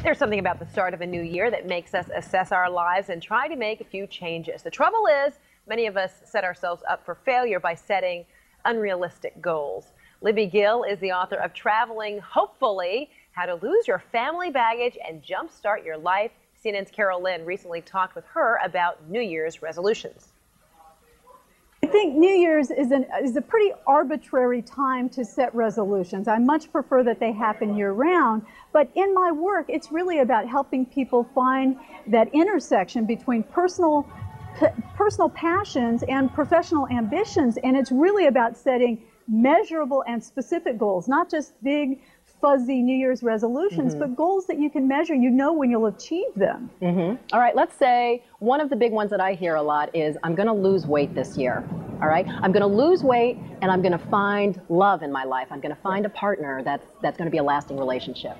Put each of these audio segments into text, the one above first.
There's something about the start of a new year that makes us assess our lives and try to make a few changes. The trouble is, many of us set ourselves up for failure by setting unrealistic goals. Libby Gill is the author of Traveling Hopefully, How to Lose Your Family Baggage and Jumpstart Your Life. CNN's Carol Lynn recently talked with her about New Year's resolutions. I think New Year's is a pretty arbitrary time to set resolutions. I much prefer that they happen year-round, but in my work, it's really about helping people find that intersection between personal passions and professional ambitions, and it's really about setting measurable and specific goals, not just big, fuzzy New Year's resolutions, but goals that you can measure. You know when you'll achieve them. All right, let's say one of the big ones that I hear a lot is, I'm going to lose weight this year. All right, I'm going to lose weight and I'm going to find love in my life. I'm going to find a partner that's going to be a lasting relationship.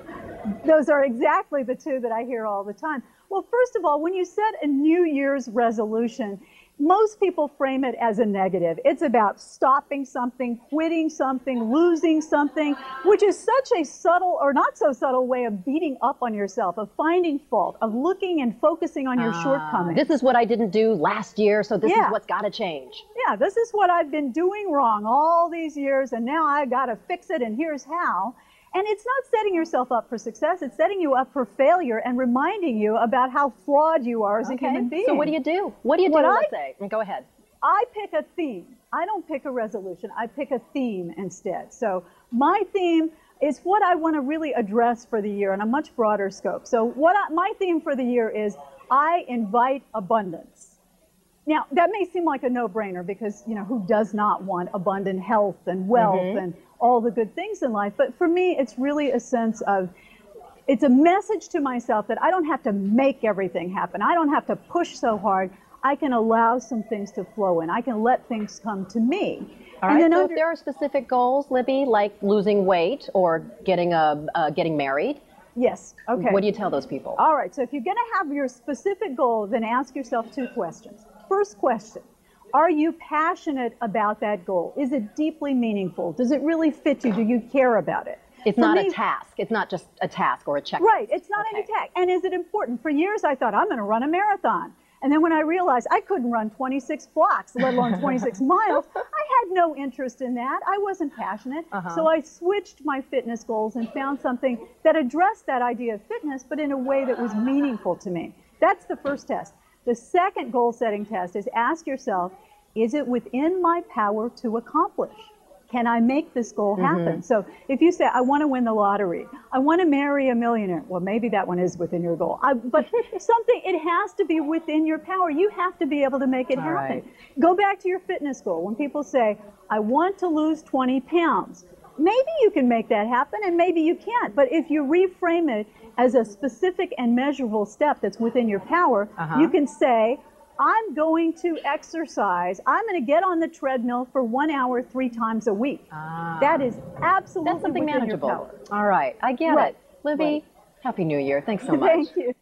Those are exactly the two that I hear all the time. Well, first of all, when you set a New Year's resolution, most people frame it as a negative. It's about stopping something, quitting something, losing something, which is such a subtle or not so subtle way of beating up on yourself, of finding fault, of looking and focusing on your shortcomings. This is what I didn't do last year, so this is what's got to change. Yeah, this is what I've been doing wrong all these years, and now I got to fix it, and here's how. And it's not setting yourself up for success, it's setting you up for failure and reminding you about how flawed you are as a human being. So what do you do? What do you do, let's say? Go ahead. I pick a theme. I don't pick a resolution, I pick a theme instead. So my theme is what I want to really address for the year on a much broader scope. So my theme for the year is, I invite abundance. Now, that may seem like a no-brainer because, you know, who does not want abundant health and wealth and all the good things in life? But for me, it's really a sense of, it's a message to myself that I don't have to make everything happen. I don't have to push so hard. I can allow some things to flow in. I can let things come to me. All right, so if there are specific goals, Libby, like losing weight or getting married, yes. Okay. what do you tell those people? All right, so if you're going to have your specific goal, then ask yourself two questions. First question, are you passionate about that goal? Is it deeply meaningful? Does it really fit you? Do you care about it? It's not a task. It's not just a task or a checklist. Right, it's not an attack. And is it important? For years I thought, I'm going to run a marathon. And then when I realized I couldn't run 26 blocks, let alone 26 miles, I had no interest in that. I wasn't passionate. So I switched my fitness goals and found something that addressed that idea of fitness, but in a way that was meaningful to me. That's the first test. The second goal-setting test is, ask yourself, is it within my power to accomplish? Can I make this goal happen? So if you say, I want to win the lottery, I want to marry a millionaire, well, maybe that one is within your goal. But something, it has to be within your power. You have to be able to make it happen. Right. Go back to your fitness goal. When people say, I want to lose 20 pounds, maybe you can make that happen and maybe you can't. But if you reframe it as a specific and measurable step that's within your power, you can say, I'm going to exercise. I'm going to get on the treadmill for 1 hour 3 times a week. That is absolutely something within manageable. your power. All right, I get it. Libby, Happy New Year. Thanks so much. Thank you.